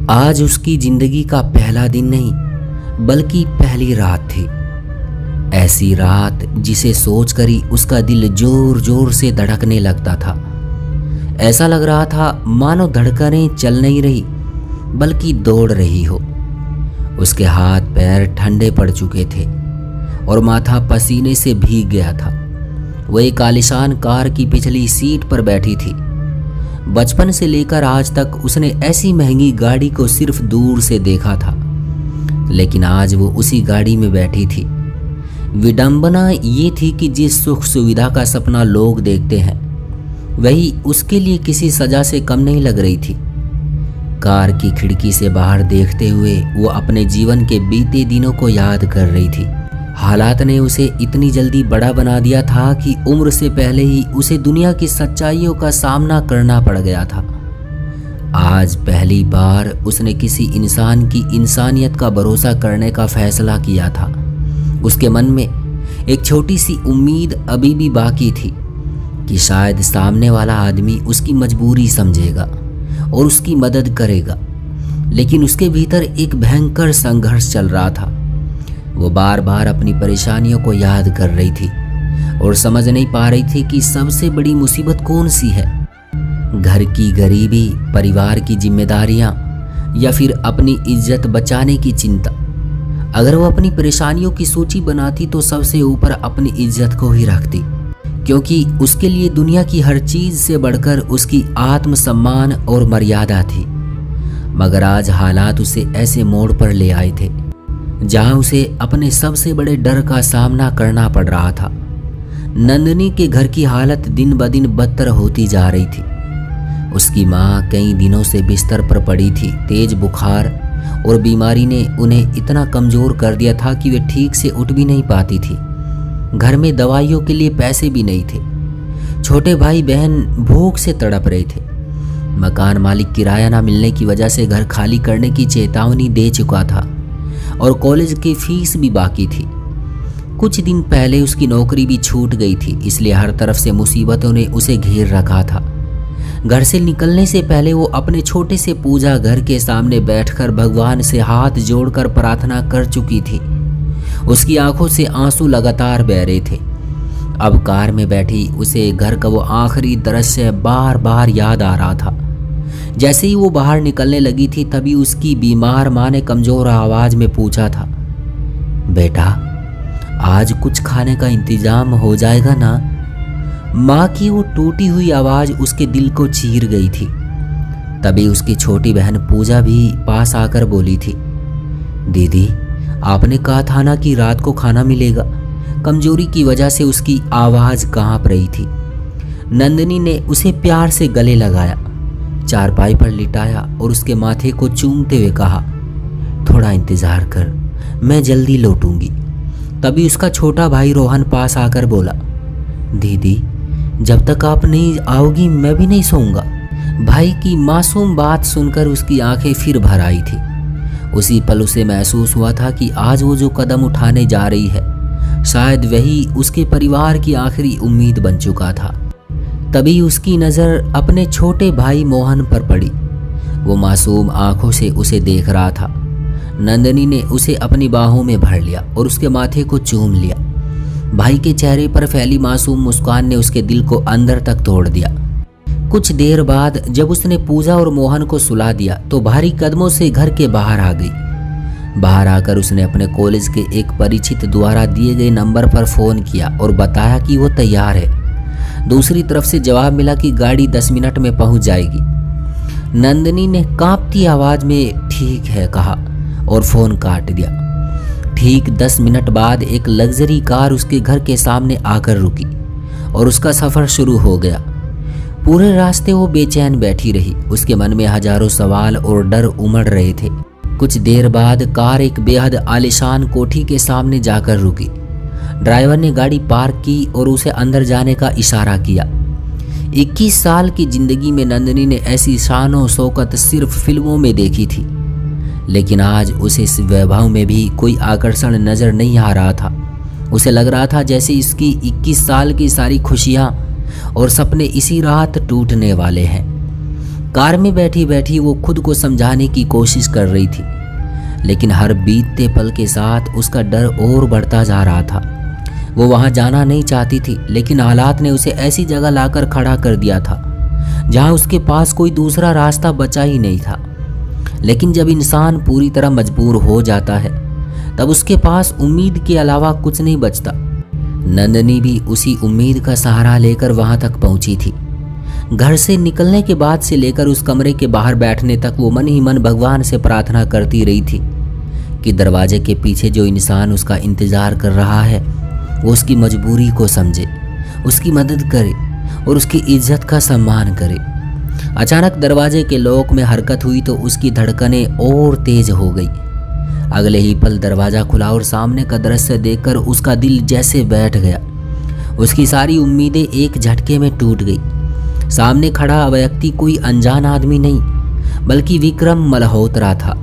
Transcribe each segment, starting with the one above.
आज उसकी जिंदगी का पहला दिन नहीं बल्कि पहली रात थी। ऐसी रात जिसे सोचकर ही उसका दिल जोर जोर से धड़कने लगता था। ऐसा लग रहा था मानो धड़कनें चल नहीं रही बल्कि दौड़ रही हो। उसके हाथ पैर ठंडे पड़ चुके थे और माथा पसीने से भीग गया था। वह एक आलीशान कार की पिछली सीट पर बैठी थी। बचपन से लेकर आज तक उसने ऐसी महंगी गाड़ी को सिर्फ दूर से देखा था, लेकिन आज वो उसी गाड़ी में बैठी थी। विडंबना ये थी कि जिस सुख सुविधा का सपना लोग देखते हैं वही उसके लिए किसी सजा से कम नहीं लग रही थी। कार की खिड़की से बाहर देखते हुए वो अपने जीवन के बीते दिनों को याद कर रही थी। हालात ने उसे इतनी जल्दी बड़ा बना दिया था कि उम्र से पहले ही उसे दुनिया की सच्चाइयों का सामना करना पड़ गया था। आज पहली बार उसने किसी इंसान की इंसानियत का भरोसा करने का फैसला किया था। उसके मन में एक छोटी सी उम्मीद अभी भी बाकी थी कि शायद सामने वाला आदमी उसकी मजबूरी समझेगा और उसकी मदद करेगा, लेकिन उसके भीतर एक भयंकर संघर्ष चल रहा था। वो बार बार अपनी परेशानियों को याद कर रही थी और समझ नहीं पा रही थी कि सबसे बड़ी मुसीबत कौन सी है, घर की गरीबी, परिवार की जिम्मेदारियां या फिर अपनी इज्जत बचाने की चिंता। अगर वो अपनी परेशानियों की सूची बनाती तो सबसे ऊपर अपनी इज्जत को ही रखती, क्योंकि उसके लिए दुनिया की हर चीज से बढ़कर उसकी आत्मसम्मान और मर्यादा थी। मगर आज हालात उसे ऐसे मोड़ पर ले आए थे जहां उसे अपने सबसे बड़े डर का सामना करना पड़ रहा था। नंदिनी के घर की हालत दिन ब दिन बदतर होती जा रही थी। उसकी माँ कई दिनों से बिस्तर पर पड़ी थी। तेज बुखार और बीमारी ने उन्हें इतना कमजोर कर दिया था कि वे ठीक से उठ भी नहीं पाती थी। घर में दवाइयों के लिए पैसे भी नहीं थे। छोटे भाई बहन भूख से तड़प रहे थे। मकान मालिक किराया ना मिलने की वजह से घर खाली करने की चेतावनी दे चुका था और कॉलेज की फीस भी बाकी थी। कुछ दिन पहले उसकी नौकरी भी छूट गई थी, इसलिए हर तरफ से मुसीबतों ने उसे घेर रखा था। घर से निकलने से पहले वो अपने छोटे से पूजा घर के सामने बैठकर भगवान से हाथ जोड़कर प्रार्थना कर चुकी थी। उसकी आंखों से आंसू लगातार बह रहे थे। अब कार में बैठी उसे घर का वो आखिरी दृश्य बार बार याद आ रहा था। जैसे ही वो बाहर निकलने लगी थी तभी उसकी बीमार माँ ने कमजोर आवाज में पूछा था, बेटा आज कुछ खाने का इंतजाम हो जाएगा ना? माँ की वो टूटी हुई आवाज उसके दिल को चीर गई थी। तभी उसकी छोटी बहन पूजा भी पास आकर बोली थी, दीदी आपने कहा था ना कि रात को खाना मिलेगा। कमजोरी की वजह से उसकी आवाज कांप रही थी। नंदिनी ने उसे प्यार से गले लगाया, चारपाई पर लिटाया और उसके माथे को चूमते हुए कहा, थोड़ा इंतजार कर, मैं जल्दी लौटूंगी। तभी उसका छोटा भाई रोहन पास आकर बोला, दीदी जब तक आप नहीं आओगी मैं भी नहीं सोऊंगा। भाई की मासूम बात सुनकर उसकी आंखें फिर भर आई थी। उसी पल उसे महसूस हुआ था कि आज वो जो कदम उठाने जा रही है शायद वही उसके परिवार की आखिरी उम्मीद बन चुका था। तभी उसकी नज़र अपने छोटे भाई मोहन पर पड़ी। वो मासूम आंखों से उसे देख रहा था। नंदिनी ने उसे अपनी बाहों में भर लिया और उसके माथे को चूम लिया। भाई के चेहरे पर फैली मासूम मुस्कान ने उसके दिल को अंदर तक तोड़ दिया। कुछ देर बाद जब उसने पूजा और मोहन को सुला दिया तो भारी कदमों से घर के बाहर आ गई। बाहर आकर उसने अपने कॉलेज के एक परिचित द्वारा दिए गए नंबर पर फोन किया और बताया कि वो तैयार है। दूसरी तरफ से जवाब मिला कि गाड़ी 10 मिनट में पहुंच जाएगी। नंदिनी ने कांपती आवाज में ठीक है कहा और फोन काट दिया। ठीक 10 मिनट बाद एक लग्जरी कार उसके घर के सामने आकर रुकी और उसका सफर शुरू हो गया। पूरे रास्ते वो बेचैन बैठी रही। उसके मन में हजारों सवाल और डर उमड़ रहे थे। कुछ देर बाद कार एक बेहद आलीशान कोठी के सामने जाकर रुकी। ड्राइवर ने गाड़ी पार्क की और उसे अंदर जाने का इशारा किया। 21 साल की जिंदगी में नंदिनी ने ऐसी शान और शौकत सिर्फ फिल्मों में देखी थी, लेकिन आज उसे इस वैभव में भी कोई आकर्षण नजर नहीं आ रहा था। उसे लग रहा था जैसे इसकी 21 साल की सारी खुशियां और सपने इसी रात टूटने वाले हैं। कार में बैठी बैठी वो खुद को समझाने की कोशिश कर रही थी, लेकिन हर बीतते पल के साथ उसका डर और बढ़ता जा रहा था। वो वहां जाना नहीं चाहती थी, लेकिन हालात ने उसे ऐसी जगह लाकर खड़ा कर दिया था जहां उसके पास कोई दूसरा रास्ता बचा ही नहीं था। लेकिन जब इंसान पूरी तरह मजबूर हो जाता है तब उसके पास उम्मीद के अलावा कुछ नहीं बचता। नंदनी भी उसी उम्मीद का सहारा लेकर वहां तक पहुंची थी। घर से निकलने के बाद से लेकर उस कमरे के बाहर बैठने तक वो मन ही मन भगवान से प्रार्थना करती रही थी कि दरवाजे के पीछे जो इंसान उसका इंतजार कर रहा है वो उसकी मजबूरी को समझे, उसकी मदद करे और उसकी इज्जत का सम्मान करे। अचानक दरवाजे के लॉक में हरकत हुई तो उसकी धड़कनें और तेज हो गई। अगले ही पल दरवाजा खुला और सामने का दृश्य देखकर उसका दिल जैसे बैठ गया। उसकी सारी उम्मीदें एक झटके में टूट गई। सामने खड़ा व्यक्ति कोई अनजान आदमी नहीं बल्कि विक्रम मल्होत्रा था।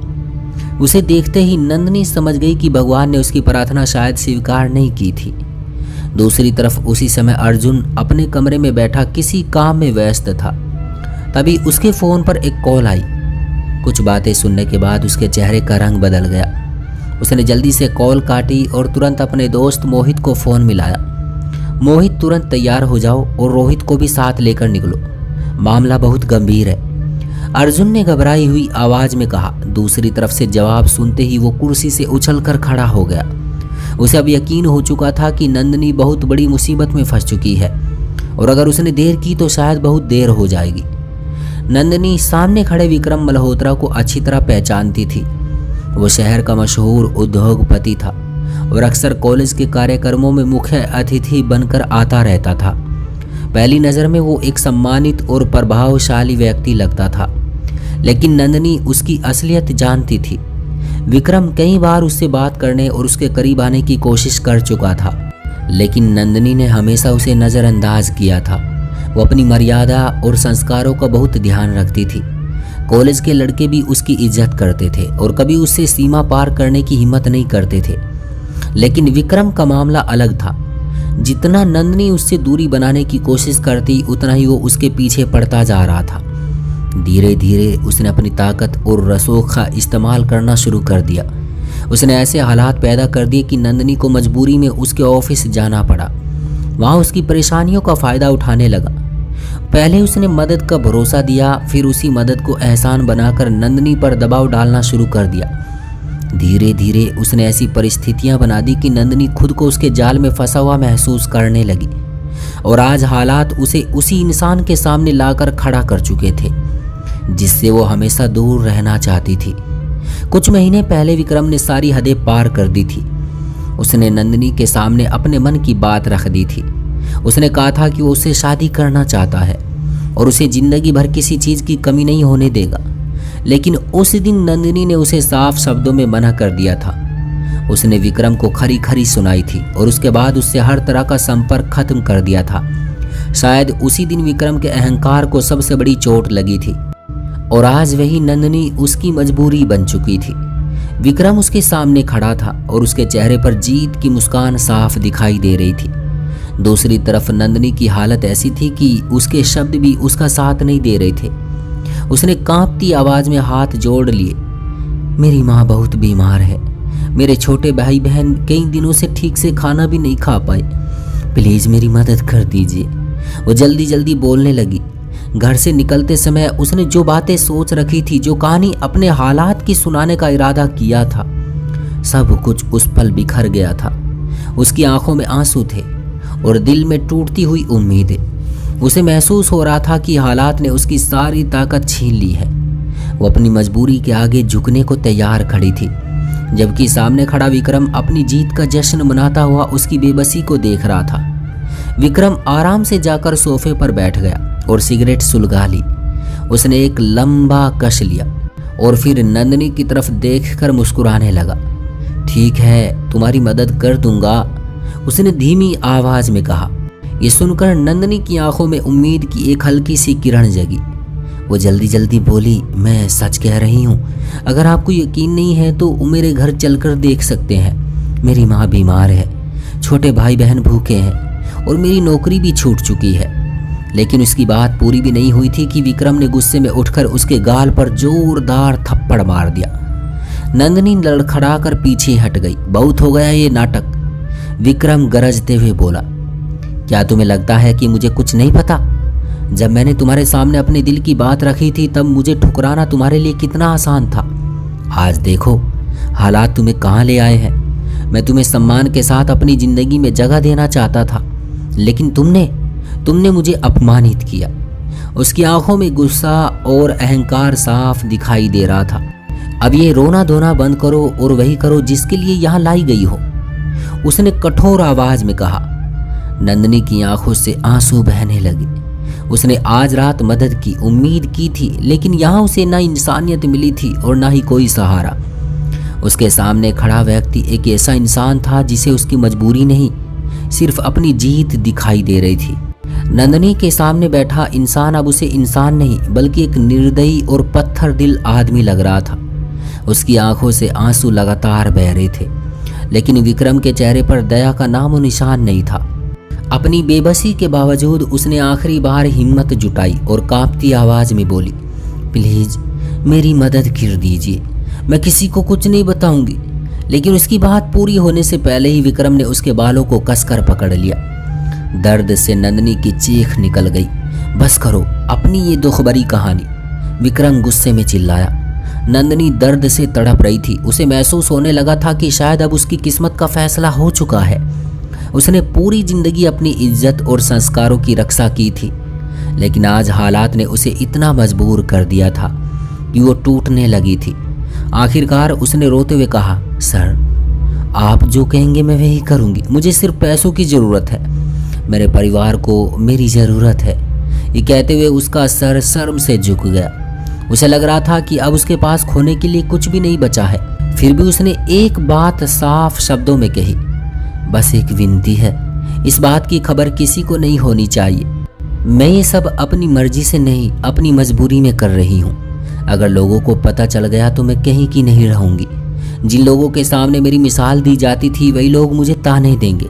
उसे देखते ही नंदनी समझ गई कि भगवान ने उसकी प्रार्थना शायद स्वीकार नहीं की थी। दूसरी तरफ उसी समय अर्जुन अपने कमरे में बैठा किसी काम में व्यस्त था। तभी उसके फोन पर एक कॉल आई। कुछ बातें सुनने के बाद उसके चेहरे का रंग बदल गया। उसने जल्दी से कॉल काटी और तुरंत अपने दोस्त मोहित को फोन मिलाया। मोहित, तुरंत तैयार हो जाओ और रोहित को भी साथ लेकर निकलो, मामला बहुत गंभीर है, अर्जुन ने घबराई हुई आवाज में कहा। दूसरी तरफ से जवाब सुनते ही वो कुर्सी से उछलकर खड़ा हो गया। उसे अब यकीन हो चुका था कि नंदनी बहुत बड़ी मुसीबत में फंस चुकी है और अगर उसने देर की तो शायद बहुत देर हो जाएगी। नंदनी सामने खड़े विक्रम मल्होत्रा को अच्छी तरह पहचानती थी। वो शहर का मशहूर उद्योगपति था और अक्सर कॉलेज के कार्यक्रमों में मुख्य अतिथि बनकर आता रहता था। पहली नज़र में वो एक सम्मानित और प्रभावशाली व्यक्ति लगता था, लेकिन नंदनी उसकी असलियत जानती थी। विक्रम कई बार उससे बात करने और उसके करीब आने की कोशिश कर चुका था, लेकिन नंदनी ने हमेशा उसे नज़रअंदाज किया था। वो अपनी मर्यादा और संस्कारों का बहुत ध्यान रखती थी। कॉलेज के लड़के भी उसकी इज्जत करते थे और कभी उससे सीमा पार करने की हिम्मत नहीं करते थे, लेकिन विक्रम का मामला अलग था। जितना नंदनी उससे दूरी बनाने की कोशिश करती उतना ही वो उसके पीछे पड़ता जा रहा था। धीरे धीरे उसने अपनी ताकत और रसूख का इस्तेमाल करना शुरू कर दिया। उसने ऐसे हालात पैदा कर दिए कि नंदनी को मजबूरी में उसके ऑफिस जाना पड़ा। वहाँ उसकी परेशानियों का फ़ायदा उठाने लगा। पहले उसने मदद का भरोसा दिया, फिर उसी मदद को एहसान बनाकर नंदनी पर दबाव डालना शुरू कर दिया। धीरे धीरे उसने ऐसी परिस्थितियां बना दी कि नंदनी खुद को उसके जाल में फंसा हुआ महसूस करने लगी और आज हालात उसे उसी इंसान के सामने लाकर खड़ा कर चुके थे जिससे वो हमेशा दूर रहना चाहती थी। कुछ महीने पहले विक्रम ने सारी हदें पार कर दी थी। उसने नंदनी के सामने अपने मन की बात रख दी थी। उसने कहा था कि वो उससे शादी करना चाहता है और उसे जिंदगी भर किसी चीज़ की कमी नहीं होने देगा, लेकिन उस दिन नंदिनी ने उसे साफ शब्दों में मना कर दिया था। उसने विक्रम को खरी खरी सुनाई थी और उसके बाद उससे हर तरह का संपर्क खत्म कर दिया था। शायद उसी दिन विक्रम के अहंकार को सबसे बड़ी चोट लगी थी और आज वही नंदनी उसकी मजबूरी बन चुकी थी। विक्रम उसके सामने खड़ा था और उसके चेहरे पर जीत की मुस्कान साफ दिखाई दे रही थी। दूसरी तरफ नंदनी की हालत ऐसी थी कि उसके शब्द भी उसका साथ नहीं दे रहे थे। उसने कांपती आवाज में हाथ जोड़ लिए। मेरी माँ बहुत बीमार है, मेरे छोटे भाई बहन कई दिनों से ठीक से खाना भी नहीं खा पाए, प्लीज मेरी मदद कर दीजिए। वो जल्दी जल्दी बोलने लगी। घर से निकलते समय उसने जो बातें सोच रखी थी, जो कहानी अपने हालात की सुनाने का इरादा किया था, सब कुछ उस पल बिखर गया था। उसकी आंखों में आंसू थे और दिल में टूटती हुई उम्मीदें। उसे महसूस हो रहा था कि हालात ने उसकी सारी ताकत छीन ली है। वो अपनी मजबूरी के आगे झुकने को तैयार खड़ी थी, जबकि सामने खड़ा विक्रम अपनी जीत का जश्न मनाता हुआ उसकी बेबसी को देख रहा था। विक्रम आराम से जाकर सोफे पर बैठ गया और सिगरेट सुलगा ली। उसने एक लंबा कश लिया और फिर नंदनी की तरफ देखकर मुस्कुराने लगा। ठीक है, तुम्हारी मदद कर दूंगा, उसने धीमी आवाज में कहा। ये सुनकर नंदनी की आंखों में उम्मीद की एक हल्की सी किरण जगी। वो जल्दी जल्दी बोली, मैं सच कह रही हूँ, अगर आपको यकीन नहीं है तो मेरे घर चलकर देख सकते हैं। मेरी माँ बीमार है, छोटे भाई बहन भूखे हैं और मेरी नौकरी भी छूट चुकी है। लेकिन उसकी बात पूरी भी नहीं हुई थी कि विक्रम ने गुस्से में उठकर उसके गाल पर जोरदार थप्पड़ मार दिया। नंदिनी लड़खड़ा कर पीछे हट गई। बहुत हो गया ये नाटक, विक्रम गरजते हुए बोला। क्या तुम्हें लगता है कि मुझे कुछ नहीं पता? जब मैंने तुम्हारे सामने अपने दिल की बात रखी थी तब मुझे ठुकराना तुम्हारे लिए कितना आसान था। आज देखो हालात तुम्हें कहाँ ले आए हैं। मैं तुम्हें सम्मान के साथ अपनी जिंदगी में जगह देना चाहता था, लेकिन तुमने मुझे अपमानित किया। उसकी आंखों में गुस्सा और अहंकार साफ दिखाई दे रहा था। अब ये रोना धोना बंद करो और वही करो जिसके लिए यहाँ लाई गई हो, उसने कठोर आवाज में कहा। नंदिनी की आंखों से आंसू बहने लगे। उसने आज रात मदद की उम्मीद की थी, लेकिन यहाँ उसे ना इंसानियत मिली थी और ना ही कोई सहारा। उसके सामने खड़ा व्यक्ति एक ऐसा इंसान था जिसे उसकी मजबूरी नहीं, सिर्फ अपनी जीत दिखाई दे रही थी। नंदिनी के सामने बैठा इंसान अब उसे इंसान नहीं बल्कि एक निर्दयी और पत्थर दिल आदमी लग रहा था। उसकी आंखों से आंसू लगातार बह रहे थे, लेकिन विक्रम के चेहरे पर दया का नामो निशान नहीं था। अपनी बेबसी के बावजूद उसने आखिरी बार हिम्मत जुटाई और कांपती आवाज में बोली, प्लीज मेरी मदद कर दीजिए, मैं किसी को कुछ नहीं बताऊंगी। लेकिन उसकी बात पूरी होने से पहले ही विक्रम ने उसके बालों को कसकर पकड़ लिया। दर्द से नंदिनी की चीख निकल गई। बस करो अपनी ये दुखभरी कहानी, विक्रम गुस्से में चिल्लाया। नंदिनी दर्द से तड़प रही थी। उसे महसूस होने लगा था कि शायद अब उसकी किस्मत का फैसला हो चुका है। उसने पूरी जिंदगी अपनी इज्जत और संस्कारों की रक्षा की थी, लेकिन आज हालात ने उसे इतना मजबूर कर दिया था कि वो टूटने लगी थी। आखिरकार उसने रोते हुए कहा, सर आप जो कहेंगे मैं वही करूंगी। मुझे सिर्फ पैसों की ज़रूरत है, मेरे परिवार को मेरी ज़रूरत है। ये कहते हुए उसका सर शर्म से झुक गया। उसे लग रहा था कि अब उसके पास खोने के लिए कुछ भी नहीं बचा है। फिर भी उसने एक बात साफ शब्दों में कही, बस एक विनती है, इस बात की खबर किसी को नहीं होनी चाहिए। मैं ये सब अपनी मर्जी से नहीं, अपनी मजबूरी में कर रही हूँ। अगर लोगों को पता चल गया तो मैं कहीं की नहीं रहूँगी। जिन लोगों के सामने मेरी मिसाल दी जाती थी वही लोग मुझे ताने देंगे,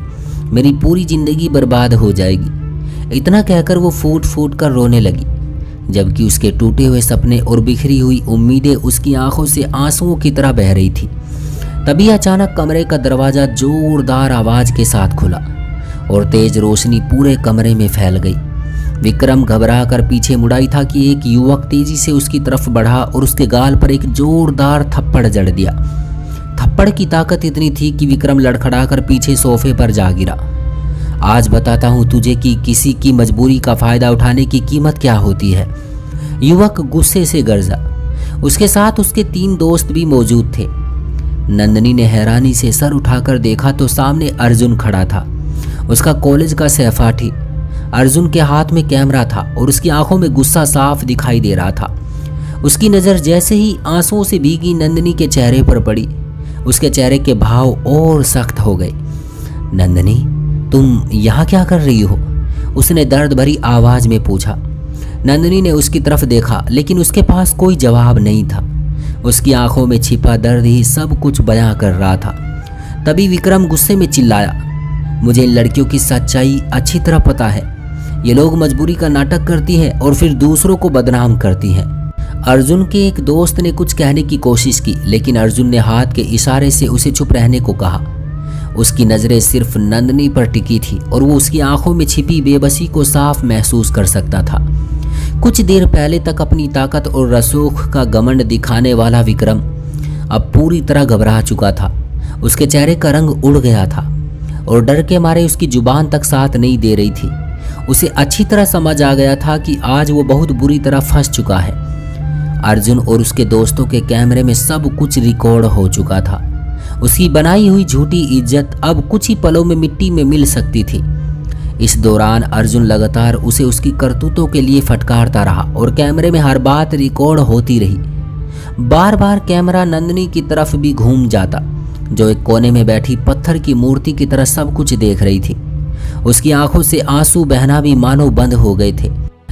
मेरी पूरी जिंदगी बर्बाद हो जाएगी। इतना कहकर वो फूट फूट कर रोने लगी, जबकि उसके टूटे हुए सपने और बिखरी हुई उम्मीदें उसकी आंखों से आंसुओं की तरह बह रही थी। तभी अचानक कमरे का दरवाजा जोरदार आवाज के साथ खुला और तेज रोशनी पूरे कमरे में फैल गई। विक्रम घबरा कर पीछे मुड़ाई था कि एक युवक तेजी से उसकी तरफ बढ़ा और उसके गाल पर एक जोरदार थप्पड़ जड़ दिया। थप्पड़ की ताकत इतनी थी कि विक्रम लड़खड़ाकर पीछे सोफे पर जा गिरा। आज बताता हूं तुझे कि किसी की मजबूरी का फायदा उठाने की कीमत क्या होती है, युवक गुस्से से गरजा। उसके साथ उसके 3 दोस्त भी मौजूद थे। नंदिनी ने हैरानी से सर उठाकर देखा तो सामने अर्जुन खड़ा था, उसका कॉलेज का सहपाठी। अर्जुन के हाथ में कैमरा था और उसकी आंखों में गुस्सा साफ दिखाई दे रहा था। उसकी नज़र जैसे ही आंसुओं से भीगी नंदिनी के चेहरे पर पड़ी, उसके चेहरे के भाव और सख्त हो गए। नंदिनी तुम यहाँ क्या कर रही हो? उसने दर्द भरी आवाज में पूछा। नंदिनी ने उसकी तरफ देखा, लेकिन उसके पास कोई जवाब नहीं था। उसकी आंखों में छिपा दर्द ही सब कुछ बयां कर रहा था। तभी विक्रम गुस्से में चिल्लाया, मुझे इन लड़कियों की सच्चाई अच्छी तरह पता है। ये लोग मजबूरी का नाटक करती हैं और फिर दूसरों को बदनाम करती हैं। अर्जुन के एक दोस्त ने कुछ कहने की कोशिश की, लेकिन अर्जुन ने हाथ के इशारे से उसे चुप रहने को कहा। उसकी नज़रें सिर्फ नंदिनी पर टिकी थी और वो उसकी आंखों में छिपी बेबसी को साफ महसूस कर सकता था। कुछ देर पहले तक अपनी ताकत और रसूख का घमंड दिखाने वाला विक्रम अब पूरी तरह घबरा चुका था। उसके चेहरे का रंग उड़ गया था और डर के मारे उसकी जुबान तक साथ नहीं दे रही थी। उसे अच्छी तरह समझ आ गया था कि आज वो बहुत बुरी तरह फंस चुका है। अर्जुन और उसके दोस्तों के कैमरे में सब कुछ रिकॉर्ड हो चुका था। उसकी बनाई हुई झूठी इज्जत अब कुछ ही पलों में मिट्टी में मिल सकती थी। इस दौरान अर्जुन लगातार उसे उसकी करतूतों के लिए फटकारता रहा और कैमरे में हर बात रिकॉर्ड होती रही। बार बार कैमरा नंदिनी की तरफ भी घूम जाता, जो एक कोने में बैठी पत्थर की मूर्ति की तरह सब कुछ देख रही थी। उसकी आंखों से आंसू बहना भी मानो बंद हो गए थे।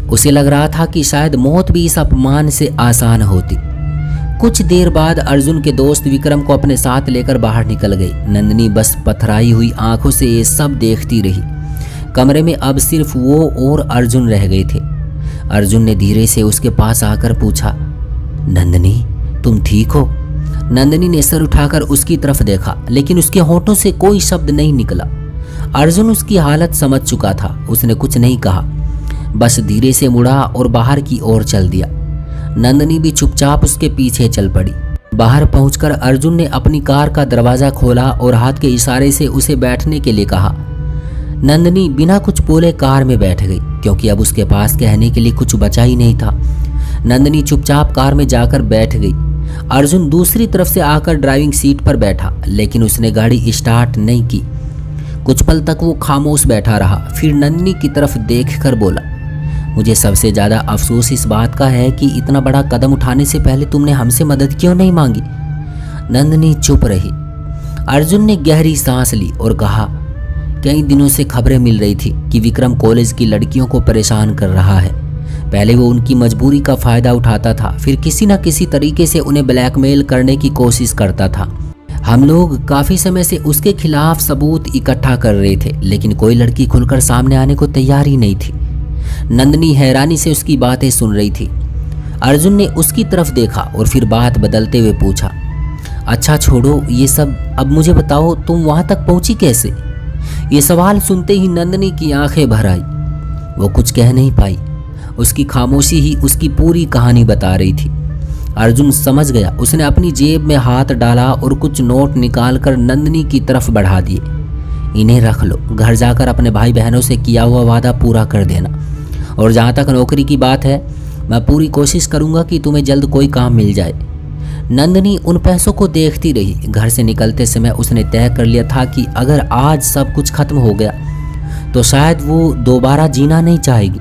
उसे लग रहा था कि शायद मौत भी इस अपमान से आसान होती। कुछ देर बाद अर्जुन के दोस्त विक्रम को अपने साथ लेकर बाहर निकल गए। नंदिनी बस पथराई हुई आंखों से ये सब देखती रही। कमरे में अब सिर्फ वो और अर्जुन रह गए थे। अर्जुन ने धीरे से उसके पास आकर पूछा, नंदिनी तुम ठीक हो? नंदिनी ने सर उठाकर उसकी तरफ देखा, लेकिन उसके होठों से कोई शब्द नहीं निकला। अर्जुन उसकी हालत समझ चुका था। उसने कुछ नहीं कहा, बस धीरे से मुड़ा और बाहर की ओर चल दिया। नंदिनी भी चुपचाप उसके पीछे चल पड़ी। बाहर पहुंचकर अर्जुन ने अपनी कार का दरवाजा खोला और हाथ के इशारे से उसे बैठने के लिए कहा। नंदिनी बिना कुछ बोले कार में बैठ गई, क्योंकि अब उसके पास कहने के लिए कुछ बचा ही नहीं था। नंदिनी चुपचाप कार में जाकर बैठ गई। अर्जुन दूसरी तरफ से आकर ड्राइविंग सीट पर बैठा, लेकिन उसने गाड़ी स्टार्ट नहीं की। कुछ पल तक वो खामोश बैठा रहा, फिर नंदिनी की तरफ देखकर बोला, मुझे सबसे ज़्यादा अफसोस इस बात का है कि इतना बड़ा कदम उठाने से पहले तुमने हमसे मदद क्यों नहीं मांगी। नंदिनी चुप रही। अर्जुन ने गहरी सांस ली और कहा, कई दिनों से खबरें मिल रही थी कि विक्रम कॉलेज की लड़कियों को परेशान कर रहा है। पहले वो उनकी मजबूरी का फ़ायदा उठाता था, फिर किसी न किसी तरीके से उन्हें ब्लैकमेल करने की कोशिश करता था। हम लोग काफ़ी समय से उसके खिलाफ सबूत इकट्ठा कर रहे थे, लेकिन कोई लड़की खुलकर सामने आने को तैयार ही नहीं थी। नंदिनी हैरानी से उसकी बातें सुन रही थी। अर्जुन ने उसकी तरफ देखा और फिर बात बदलते हुए पूछा, अच्छा छोड़ो ये सब, अब मुझे बताओ तुम वहाँ तक पहुँची कैसे? ये सवाल सुनते ही नंदिनी की आंखें भर आई। वो कुछ कह नहीं पाई। उसकी खामोशी ही उसकी पूरी कहानी बता रही थी। अर्जुन समझ गया। उसने अपनी जेब में हाथ डाला और कुछ नोट निकालकर नंदिनी की तरफ बढ़ा दिए। इन्हें रख लो, घर जाकर अपने भाई बहनों से किया हुआ वादा पूरा कर देना। और जहाँ तक नौकरी की बात है, मैं पूरी कोशिश करूँगा कि तुम्हें जल्द कोई काम मिल जाए। नंदिनी उन पैसों को देखती रही। घर से निकलते समय उसने तय कर लिया था कि अगर आज सब कुछ खत्म हो गया तो शायद वो दोबारा जीना नहीं चाहेगी,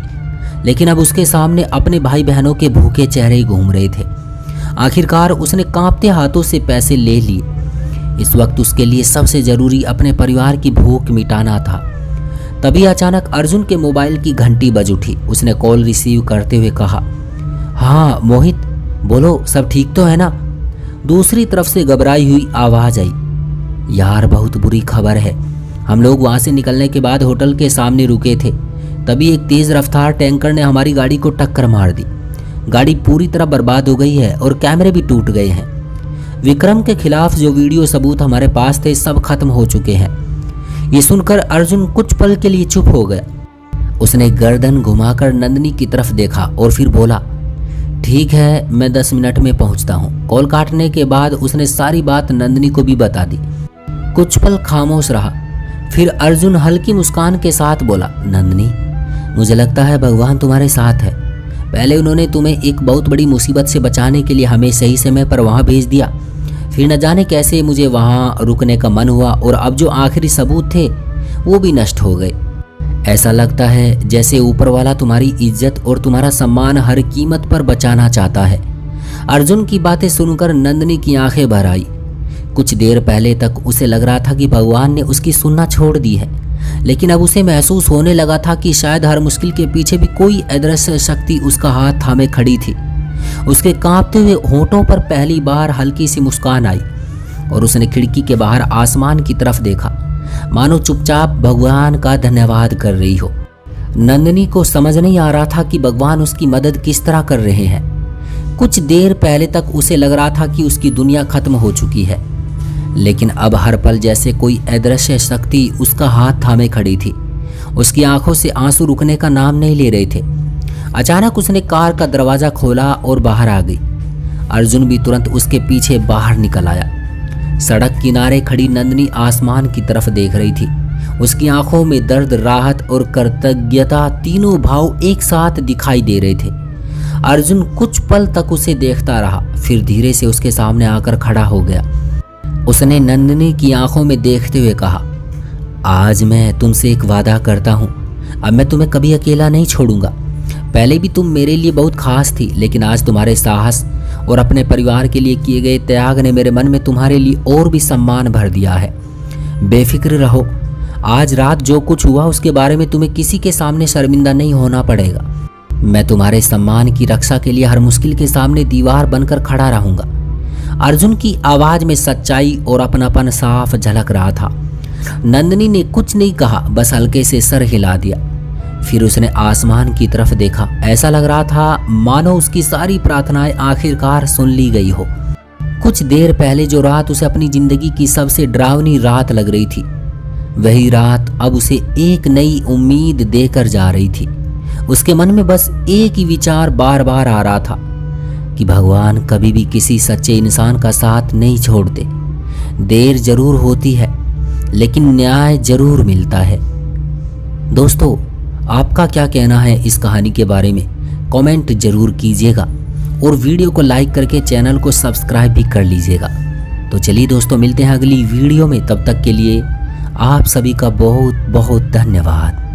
लेकिन अब उसके सामने अपने भाई बहनों के भूखे चेहरे घूम रहे थे। आखिरकार उसने कांपते हाथों से पैसे ले लिए। इस वक्त उसके लिए सबसे ज़रूरी अपने परिवार की भूख मिटाना था। तभी अचानक अर्जुन के मोबाइल की घंटी बज उठी। उसने कॉल रिसीव करते हुए कहा, हाँ मोहित बोलो, सब ठीक तो है ना? दूसरी तरफ से घबराई हुई आवाज़ आई, यार बहुत बुरी खबर है। हम लोग वहाँ से निकलने के बाद होटल के सामने रुके थे, तभी एक तेज़ रफ्तार टैंकर ने हमारी गाड़ी को टक्कर मार दी। गाड़ी पूरी तरह बर्बाद हो गई है और कैमरे भी टूट गए हैं। विक्रम के खिलाफ जो वीडियो सबूत हमारे पास थे सब खत्म हो चुके हैं। ये सुनकर अर्जुन कुछ पल के लिए चुप हो गया। उसने गर्दन घुमाकर नंदिनी की तरफ देखा और फिर बोला, ठीक है मैं 10 मिनट में पहुंचता हूँ। कॉल काटने के बाद उसने सारी बात नंदिनी को भी बता दी। कुछ पल खामोश रहा, फिर अर्जुन हल्की मुस्कान के साथ बोला, नंदिनी मुझे लगता है भगवान तुम्हारे साथ है। पहले उन्होंने तुम्हें एक बहुत बड़ी मुसीबत से बचाने के लिए हमें सही समय पर वहाँ भेज दिया, फिर न जाने कैसे मुझे वहाँ रुकने का मन हुआ और अब जो आखिरी सबूत थे वो भी नष्ट हो गए। ऐसा लगता है जैसे ऊपर वाला तुम्हारी इज्जत और तुम्हारा सम्मान हर कीमत पर बचाना चाहता है। अर्जुन की बातें सुनकर नंदिनी की आंखें भर आई। कुछ देर पहले तक उसे लग रहा था कि भगवान ने उसकी सुनना छोड़ दी है, लेकिन अब उसे महसूस होने लगा था कि शायद हर मुश्किल के पीछे भी कोई अदृश्य शक्ति उसका हाथ थामे खड़ी थी। उसके कांपते हुए होठों पर पहली बार हल्की सी मुस्कान आई और उसने खिड़की के बाहर आसमान की तरफ देखा, मानो चुपचाप भगवान का धन्यवाद कर रही हो। नंदिनी को समझ नहीं आ रहा था कि भगवान उसकी मदद किस तरह कर रहे हैं। कुछ देर पहले तक उसे लग रहा था कि उसकी दुनिया खत्म हो चुकी है, लेकिन अब हर पल जैसे कोई अदृश्य शक्ति उसका हाथ थामे खड़ी थी। उसकी आंखों से आंसू रुकने का नाम नहीं ले रहे थे। अचानक उसने कार का दरवाजा खोला और बाहर आ गई। अर्जुन भी तुरंत उसके पीछे बाहर निकल आया। सड़क किनारे खड़ी नंदिनी आसमान की तरफ देख रही थी। उसकी आंखों में दर्द, राहत और कृतज्ञता तीनों भाव एक साथ दिखाई दे रहे थे। अर्जुन कुछ पल तक उसे देखता रहा, फिर धीरे से उसके सामने आकर खड़ा हो गया। उसने नंदिनी की आंखों में देखते हुए कहा, आज मैं तुमसे एक वादा करता हूँ, अब मैं तुम्हें कभी अकेला नहीं छोड़ूंगा। पहले भी तुम मेरे लिए बहुत खास थी, लेकिन आज तुम्हारे साहस और अपने परिवार के लिए किए गए त्याग ने मेरे मन में तुम्हारे लिए और भी सम्मान भर दिया है। बेफिक्र रहो, आज रात जो कुछ हुआ उसके बारे में तुम्हें किसी के सामने शर्मिंदा नहीं होना पड़ेगा। मैं तुम्हारे सम्मान की रक्षा के लिए हर मुश्किल के सामने दीवार बनकर खड़ा रहूंगा। अर्जुन की आवाज में सच्चाई और अपनापन साफ झलक रहा था। नंदिनी ने कुछ नहीं कहा, बस हल्के से सर हिला दिया। फिर उसने आसमान की तरफ देखा। ऐसा लग रहा था मानो उसकी सारी प्रार्थनाएं आखिरकार सुन ली गई हो। कुछ देर पहले जो रात उसे अपनी जिंदगी की सबसे डरावनी रात लग रही थी, वही रात अब उसे एक नई उम्मीद देकर जा रही थी। उसके मन में बस एक ही विचार बार बार आ रहा था कि भगवान कभी भी किसी सच्चे इंसान का साथ नहीं छोड़ते। देर जरूर होती है लेकिन न्याय जरूर मिलता है। दोस्तों, आपका क्या कहना है इस कहानी के बारे में? कमेंट जरूर कीजिएगा और वीडियो को लाइक करके चैनल को सब्सक्राइब भी कर लीजिएगा। तो चलिए दोस्तों, मिलते हैं अगली वीडियो में। तब तक के लिए आप सभी का बहुत बहुत धन्यवाद।